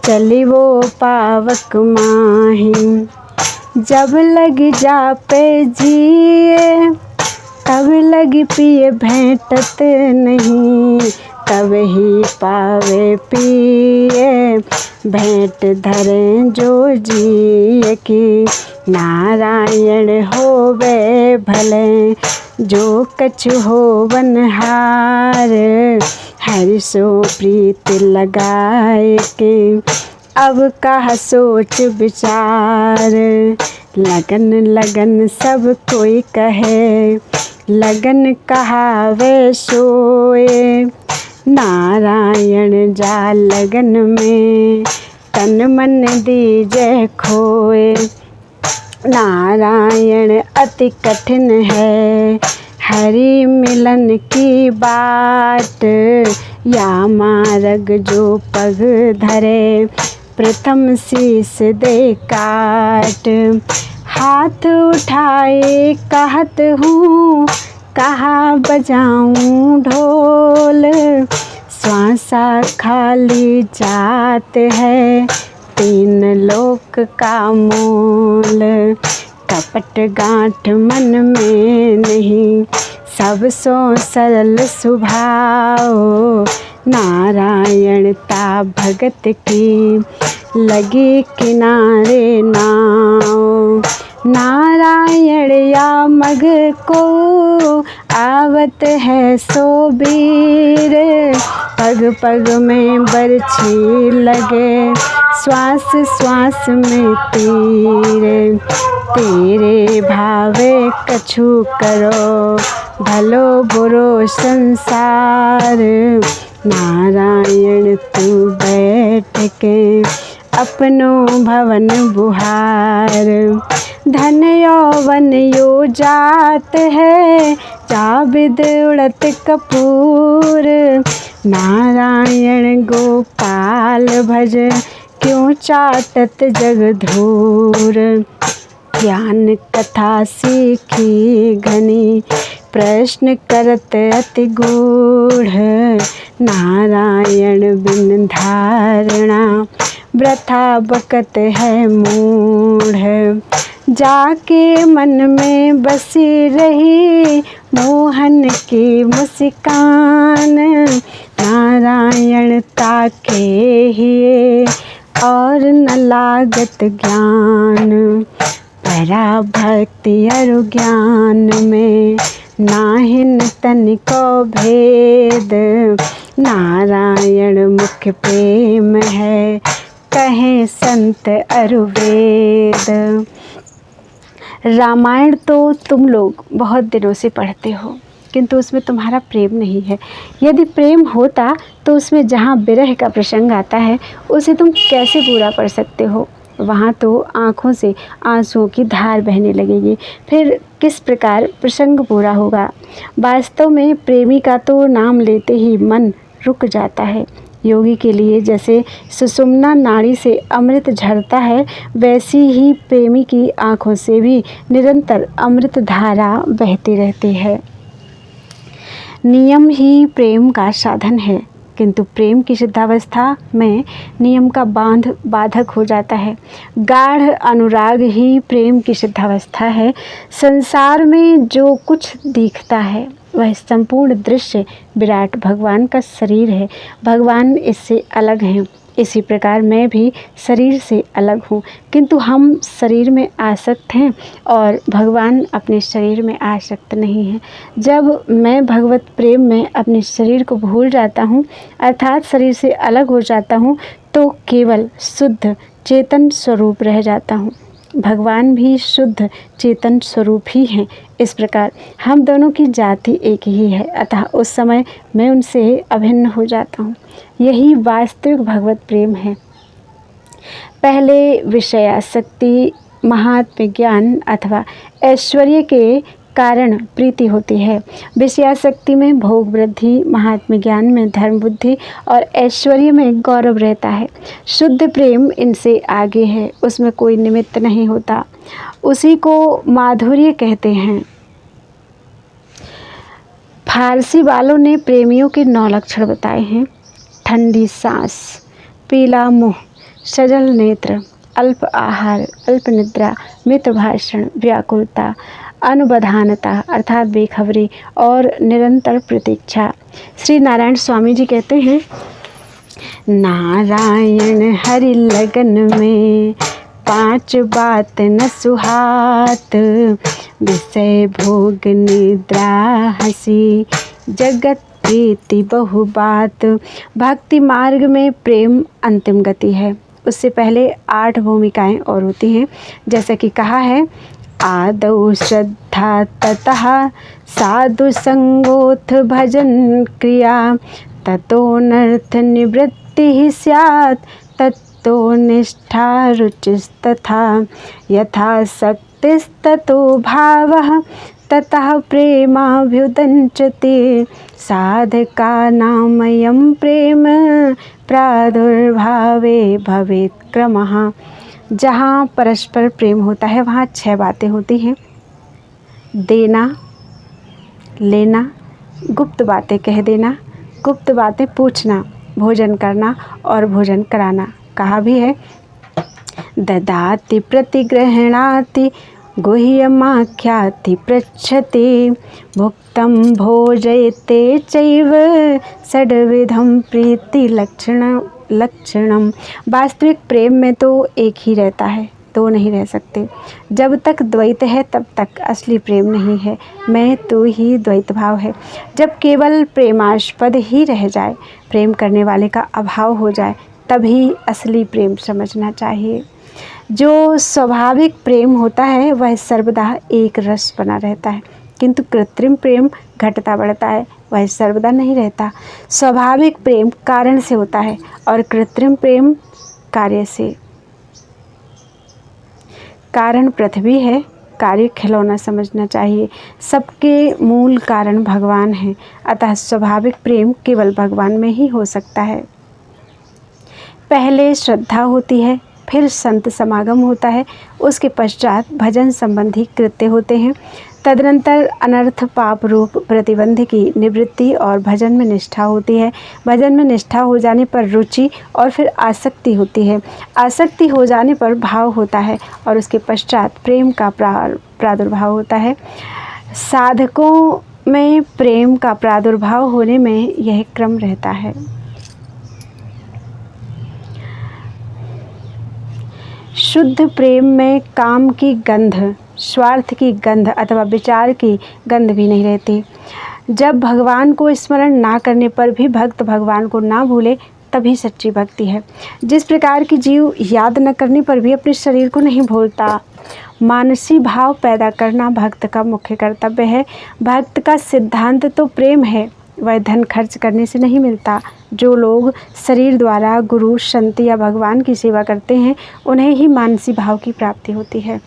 चली वो पावक माही, जब लग जा पे जिए तब लग पिए भेंटत नहीं, तब ही पावे पिए भेंट धरे जो जिए की, नारायण होवे भले जो कछु होवन हार, हरि सो प्रीत लगाए के अब कहा सोच विचार, लगन लगन सब कोई कहे लगन कहावे सोए, नारायण जा लगन में तन मन दीजे खोए, नारायण अति कठिन है हरि मिलन की बाट, या मार्ग जो पग धरे प्रथम शीस दे काट, हाथ उठाए कहत हूँ कहाँ बजाऊं ढोल, श्वासा खाली जात है, 3 लोक का मूल। कपट गांठ मन में नहीं, सबसो सरल स्वभाव। नारायणता भगत की लगी किनारे नाव। नारायण या मग को आवत है सो बीर। पग पग में बरछी लगे, श्वास श्वास में तीर। तेरे भावे कछु करो, भलो बुरो संसार। नारायण तू बैठ के अपनो भवन बुहार। धन यौवन यो जात है, जाबिद उड़त कपूर। नारायण गोपाल भज, क्यों चाटत जग धूर। ज्ञान कथा सीखी घनी, प्रश्न करत अति गूढ़। नारायण बिन धारणा, वृथा बकत है मूढ़। जाके मन में बसी रही, मोहन की मुस्कान। नारायण ताके हिए, और न लागत ज्ञान। परा भक्ति अरु ज्ञान में, नाहिन तनिको भेद। नारायण मुख्य प्रेम है, कहें संत अरु वेद। रामायण तो तुम लोग बहुत दिनों से पढ़ते हो, किंतु उसमें तुम्हारा प्रेम नहीं है। यदि प्रेम होता तो उसमें जहाँ विरह का प्रसंग आता है, उसे तुम कैसे पूरा पढ़ सकते हो। वहाँ तो आँखों से आंसुओं की धार बहने लगेगी, फिर किस प्रकार प्रसंग पूरा होगा। वास्तव में प्रेमी का तो नाम लेते ही मन रुक जाता है। योगी के लिए जैसे सुषुम्ना नाड़ी से अमृत झरता है, वैसी ही प्रेमी की आँखों से भी निरंतर अमृत धारा बहती रहती है। नियम ही प्रेम का साधन है, किंतु प्रेम की सिद्धावस्था में नियम का बाधक हो जाता है। गाढ़ अनुराग ही प्रेम की सिद्धावस्था है। संसार में जो कुछ दिखता है, वह संपूर्ण दृश्य विराट भगवान का शरीर है। भगवान इससे अलग हैं। इसी प्रकार मैं भी शरीर से अलग हूँ, किंतु हम शरीर में आसक्त हैं और भगवान अपने शरीर में आसक्त नहीं हैं। जब मैं भगवत प्रेम में अपने शरीर को भूल जाता हूँ, अर्थात शरीर से अलग हो जाता हूँ, तो केवल शुद्ध चेतन स्वरूप रह जाता हूँ। भगवान भी शुद्ध चेतन स्वरूप ही हैं। इस प्रकार हम दोनों की जाति एक ही है, अतः उस समय मैं उनसे अभिन्न हो जाता हूँ। यही वास्तविक भगवत प्रेम है। पहले विषयासक्ति, महात्म्य ज्ञान अथवा ऐश्वर्य के कारण प्रीति होती है। विषयासक्ति में भोग वृद्धि, महात्म्य ज्ञान में धर्म बुद्धि और ऐश्वर्य में गौरव रहता है। शुद्ध प्रेम इनसे आगे है, उसमें कोई निमित्त नहीं होता। उसी को माधुर्य कहते हैं। फारसी वालों ने प्रेमियों के 9 लक्षण बताए हैं। ठंडी सांस, पीला मुँह, सजल नेत्र, अल्प आहार, अल्प निद्रा, मित्र भाषण, व्याकुलता, अनुबधानता अर्थात बेखबरी और निरंतर प्रतीक्षा। श्री नारायण स्वामी जी कहते हैं, नारायण हरि लगन में 5 बात न सुहात। विषय भोग निद्रा हंसी, जगत प्रीति बहु बात। भक्ति मार्ग में प्रेम अंतिम गति है। उससे पहले 8 भूमिकाएं और होती हैं, जैसा कि कहा है, आदौ श्रद्धा, ततः साधु संगोथ भजन क्रिया। ततोऽनर्थ निवृत्ति स्यात्, ततो निष्ठा रुचिस्तथा। यथा शक्तिस्ततो भावः, ततः प्रेमाभ्युदञ्चते। साधकानामयं प्रेम, प्रादुर्भावे भवेत् क्रमः। जहाँ परस्पर प्रेम होता है, वहाँ 6 बातें होती हैं। देना, लेना, गुप्त बातें कह देना, गुप्त बातें पूछना, भोजन करना और भोजन कराना। कहा भी है, ददाति प्रतिगृह्णाति गुह्यमाख्याति पृच्छति भुक्तं भोजयते चैव षड्विधं प्रीति लक्षणम। वास्तविक प्रेम में तो एक ही रहता है, दो नहीं रह सकते। जब तक द्वैत है तब तक असली प्रेम नहीं है, मैं तू ही द्वैत भाव है। जब केवल प्रेमास्पद ही रह जाए, प्रेम करने वाले का अभाव हो जाए, तभी असली प्रेम समझना चाहिए। जो स्वाभाविक प्रेम होता है वह सर्वदा एक रस बना रहता है, किंतु कृत्रिम प्रेम घटता बढ़ता है, वह सर्वदा नहीं रहता। स्वाभाविक प्रेम कारण से होता है और कृत्रिम प्रेम कार्य से। कारण पृथ्वी है, कार्य खिलौना समझना चाहिए। सबके मूल कारण भगवान हैं, अतः स्वाभाविक प्रेम केवल भगवान में ही हो सकता है। पहले श्रद्धा होती है, फिर संत समागम होता है, उसके पश्चात भजन संबंधी कृत्य होते हैं, तदनंतर अनर्थ पाप रूप प्रतिबंध की निवृत्ति और भजन में निष्ठा होती है। भजन में निष्ठा हो जाने पर रुचि और फिर आसक्ति होती है। आसक्ति हो जाने पर भाव होता है और उसके पश्चात प्रेम का प्रादुर्भाव होता है। साधकों में प्रेम का प्रादुर्भाव होने में यह क्रम रहता है। शुद्ध प्रेम में काम की गंध, स्वार्थ की गंध अथवा विचार की गंध भी नहीं रहती। जब भगवान को स्मरण ना करने पर भी भक्त भगवान को ना भूले, तभी सच्ची भक्ति है। जिस प्रकार की जीव याद न करने पर भी अपने शरीर को नहीं भूलता। मानसी भाव पैदा करना भक्त का मुख्य कर्तव्य है। भक्त का सिद्धांत तो प्रेम है, वह धन खर्च करने से नहीं मिलता। जो लोग शरीर द्वारा गुरु, संत या भगवान की सेवा करते हैं, उन्हें ही मानसी भाव की प्राप्ति होती है।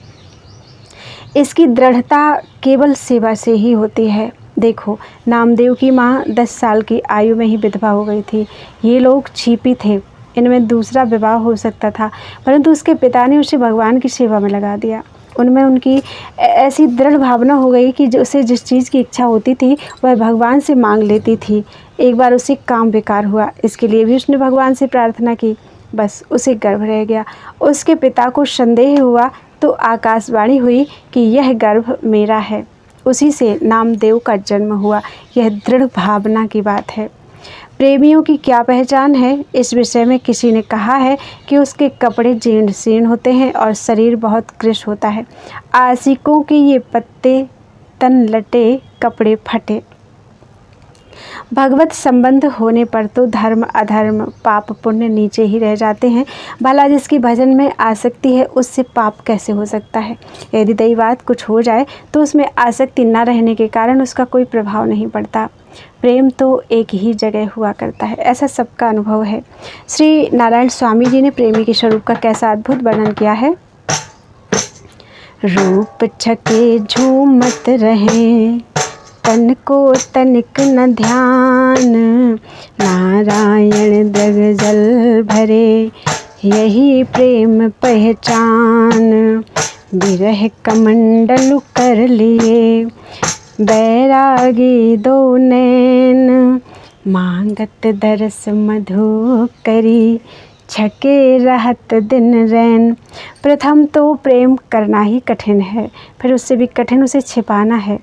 इसकी दृढ़ता केवल सेवा से ही होती है। देखो, नामदेव की माँ 10 साल की आयु में ही विधवा हो गई थी। ये लोग छिपी थे, इनमें दूसरा विवाह हो सकता था, परंतु उसके पिता ने उसे भगवान की सेवा में लगा दिया। उनमें उनकी ऐसी दृढ़ भावना हो गई कि उसे जिस चीज़ की इच्छा होती थी वह भगवान से मांग लेती थी। एक बार उसे काम बेकार हुआ, इसके लिए भी उसने भगवान से प्रार्थना की, बस उसे गर्भ रह गया। उसके पिता को संदेह हुआ तो आकाशवाणी हुई कि यह गर्भ मेरा है। उसी से नामदेव का जन्म हुआ। यह दृढ़ भावना की बात है। प्रेमियों की क्या पहचान है, इस विषय में किसी ने कहा है कि उसके कपड़े जीर्ण शीर्ण होते हैं और शरीर बहुत कृश होता है। आशिकों के ये पत्ते तन लटे, कपड़े फटे। भगवत संबंध होने पर तो धर्म अधर्म पाप पुण्य नीचे ही रह जाते हैं। भला जिसकी भजन में आसक्ति है उससे पाप कैसे हो सकता है। यदि दैवात कुछ हो जाए तो उसमें आसक्ति न रहने के कारण उसका कोई प्रभाव नहीं पड़ता। प्रेम तो एक ही जगह हुआ करता है, ऐसा सबका अनुभव है। श्री नारायण स्वामी जी ने प्रेमी के स्वरूप का कैसा अद्भुत वर्णन किया है। रूप छके झूमत रहे, तन को तनिक न ध्यान, नारायण दग जल भरे, यही प्रेम पहचान। विरह कमंडल कर लिए, बैरागी दो नैन, मांगत दरस मधु करी, छके रहत दिन रैन। प्रथम तो प्रेम करना ही कठिन है, फिर उससे भी कठिन उसे छिपाना है।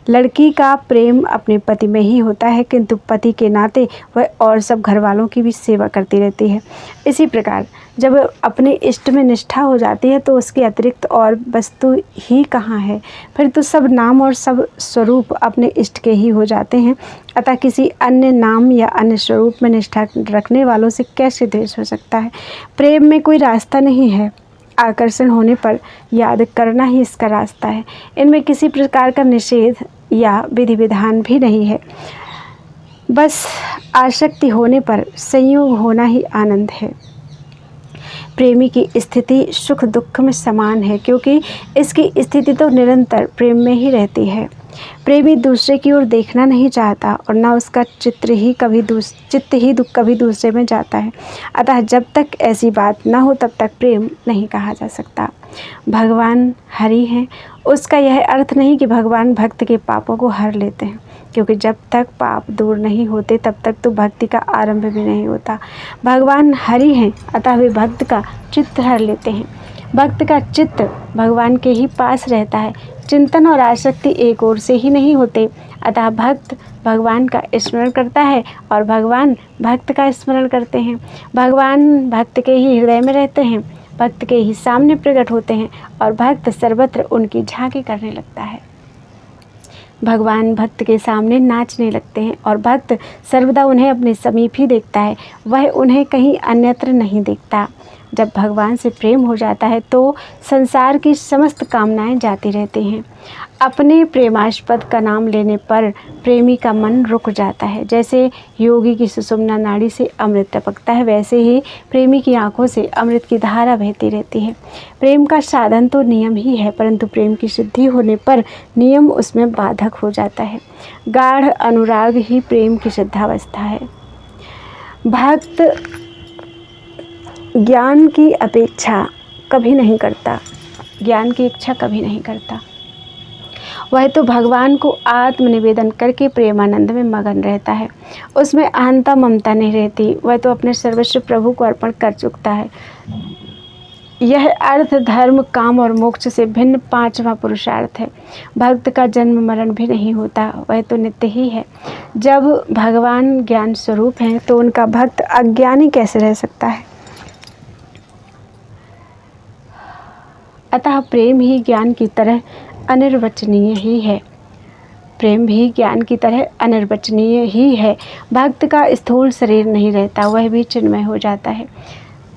लड़की का प्रेम अपने पति में ही होता है, किंतु पति के नाते वह और सब घर वालों की भी सेवा करती रहती है। इसी प्रकार जब अपने इष्ट में निष्ठा हो जाती है तो उसके अतिरिक्त और वस्तु ही कहाँ है। फिर तो सब नाम और सब स्वरूप अपने इष्ट के ही हो जाते हैं। अतः किसी अन्य नाम या अन्य स्वरूप में निष्ठा रखने वालों से कैसे द्वेष हो सकता है। प्रेम में कोई रास्ता नहीं है, आकर्षण होने पर याद करना ही इसका रास्ता है। इनमें किसी प्रकार का निषेध या विधि विधान भी नहीं है। बस आसक्ति होने पर संयोग होना ही आनंद है। प्रेमी की स्थिति सुख दुख में समान है, क्योंकि इसकी स्थिति तो निरंतर प्रेम में ही रहती है। प्रेमी दूसरे की ओर देखना नहीं चाहता और न उसका चित्त ही कभी दूसरे में जाता है। अतः जब तक ऐसी बात न हो तब तक प्रेम नहीं कहा जा सकता। भगवान हरि हैं, उसका यह अर्थ नहीं कि भगवान भक्त के पापों को हर लेते हैं, क्योंकि जब तक पाप दूर नहीं होते तब तक तो भक्ति का आरंभ भी नहीं होता। भगवान हरि हैं, अतः वे भक्त का चित्त हर लेते हैं। भक्त का चित्त भगवान के ही पास रहता है। चिंतन और आसक्ति एक ओर से ही नहीं होते, अतः भक्त भगवान का स्मरण करता है और भगवान भक्त का स्मरण करते हैं। भगवान भक्त के ही हृदय में रहते हैं, भक्त के ही सामने प्रकट होते हैं और भक्त सर्वत्र उनकी झांकी करने लगता है। भगवान भक्त के सामने नाचने लगते हैं और भक्त सर्वदा उन्हें अपने समीप ही देखता है, वह उन्हें कहीं अन्यत्र नहीं देखता। जब भगवान से प्रेम हो जाता है तो संसार की समस्त कामनाएं जाती रहती हैं। अपने प्रेमास्पद का नाम लेने पर प्रेमी का मन रुक जाता है। जैसे योगी की सुषुम्ना नाड़ी से अमृत टपकता है, वैसे ही प्रेमी की आंखों से अमृत की धारा बहती रहती है। प्रेम का साधन तो नियम ही है, परंतु प्रेम की सिद्धि होने पर नियम उसमें बाधक हो जाता है। गाढ़ अनुराग ही प्रेम की सिद्धावस्था है। भक्त ज्ञान की अपेक्षा कभी नहीं करता, ज्ञान की इच्छा कभी नहीं करता। वह तो भगवान को आत्मनिवेदन करके प्रेमानंद में मगन रहता है। उसमें अहंता ममता नहीं रहती, वह तो अपने सर्वस्व प्रभु को अर्पण कर चुकता है। यह अर्थ, धर्म, काम और मोक्ष से भिन्न पांचवा पुरुषार्थ है। भक्त का जन्म मरण भी नहीं होता, वह तो नित्य ही है। जब भगवान ज्ञान स्वरूप हैं तो उनका भक्त अज्ञानी कैसे रह सकता है। अतः प्रेम ही ज्ञान की तरह अनिर्वचनीय ही है। प्रेम भी ज्ञान की तरह अनिर्वचनीय ही है। भक्त का स्थूल शरीर नहीं रहता, वह भी चिन्मय हो जाता है।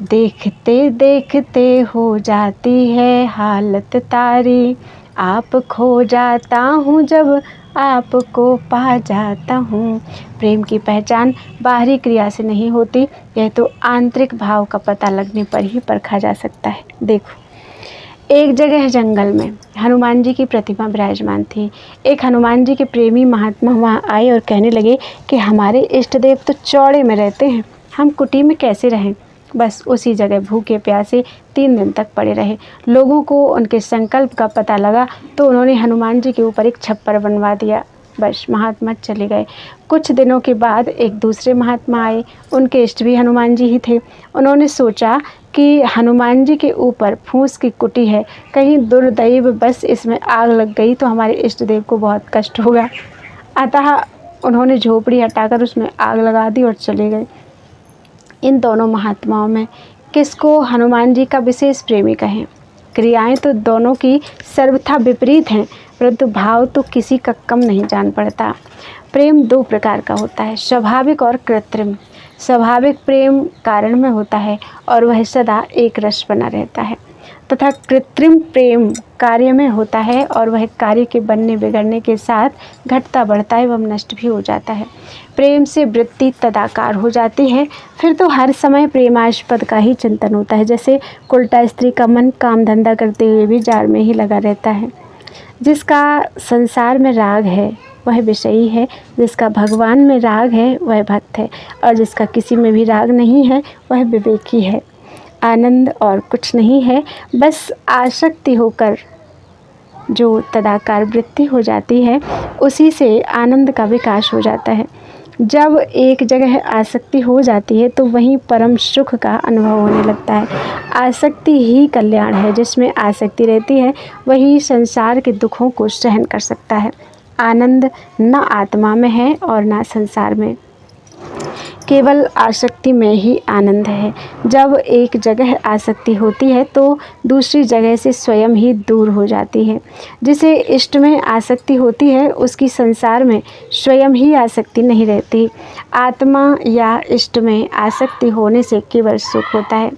देखते देखते हो जाती है हालत तारी, आप खो जाता हूँ जब आपको पा जाता हूँ। प्रेम की पहचान बाहरी क्रिया से नहीं होती, यह तो आंतरिक भाव का पता लगने पर ही परखा जा सकता है। देखो, एक जगह जंगल में हनुमान जी की प्रतिमा विराजमान थी। एक हनुमान जी के प्रेमी महात्मा वहाँ आए और कहने लगे कि हमारे इष्ट देव तो चौड़े में रहते हैं, हम कुटी में कैसे रहें। बस उसी जगह भूखे प्यासे 3 दिन तक पड़े रहे। लोगों को उनके संकल्प का पता लगा तो उन्होंने हनुमान जी के ऊपर एक छप्पर बनवा दिया। बस महात्मा चले गए। कुछ दिनों के बाद एक दूसरे महात्मा आए, उनके इष्ट भी हनुमान जी ही थे। उन्होंने सोचा कि हनुमान जी के ऊपर फूस की कुटी है, कहीं दुर्दैव बस इसमें आग लग गई तो हमारे इष्ट देव को बहुत कष्ट होगा। अतः उन्होंने झोपड़ी हटाकर उसमें आग लगा दी और चले गए। इन दोनों महात्माओं में किसको हनुमान जी का विशेष प्रेमी कहें। क्रियाएं तो दोनों की सर्वथा विपरीत हैं, परंतु भाव तो किसी का कम नहीं जान पड़ता। प्रेम 2 प्रकार का होता है, स्वाभाविक और कृत्रिम। स्वाभाविक प्रेम कारण में होता है और वह सदा एक रस बना रहता है, तथा कृत्रिम प्रेम कार्य में होता है और वह कार्य के बनने बिगड़ने के साथ घटता बढ़ता एवं नष्ट भी हो जाता है। प्रेम से वृत्ति तदाकार हो जाती है, फिर तो हर समय प्रेमास्पद का ही चिंतन होता है। जैसे उल्टा स्त्री का मन काम धंधा करते हुए भी जार में ही लगा रहता है। जिसका संसार में राग है वह विषयी है, जिसका भगवान में राग है वह भक्त है, और जिसका किसी में भी राग नहीं है वह विवेकी है। आनंद और कुछ नहीं है, बस आसक्ति होकर जो तदाकार वृत्ति हो जाती है उसी से आनंद का विकास हो जाता है। जब एक जगह आसक्ति हो जाती है तो वहीं परम सुख का अनुभव होने लगता है। आसक्ति ही कल्याण है, जिसमें आसक्ति रहती है वही संसार के दुखों को सहन कर सकता है। आनंद न आत्मा में है और न संसार में, केवल आसक्ति में ही आनंद है। जब एक जगह आसक्ति होती है तो दूसरी जगह से स्वयं ही दूर हो जाती है। जिसे इष्ट में आसक्ति होती है उसकी संसार में स्वयं ही आसक्ति नहीं रहती। आत्मा या इष्ट में आसक्ति होने से केवल सुख होता है,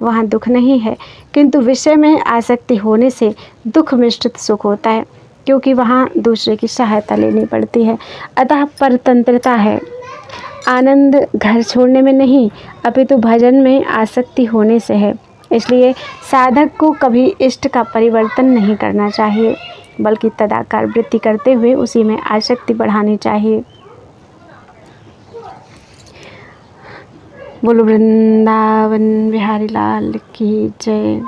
वहाँ दुख नहीं है, किंतु विषय में आसक्ति होने से दुख मिश्रित सुख होता है, क्योंकि वहाँ दूसरे की सहायता लेनी पड़ती है। अतः परतंत्रता है। आनंद घर छोड़ने में नहीं, अपितु भजन में आसक्ति होने से है। इसलिए साधक को कभी इष्ट का परिवर्तन नहीं करना चाहिए, बल्कि तदाकार वृत्ति करते हुए उसी में आसक्ति बढ़ानी चाहिए। बोलो वृंदावन बिहारी लाल की जय।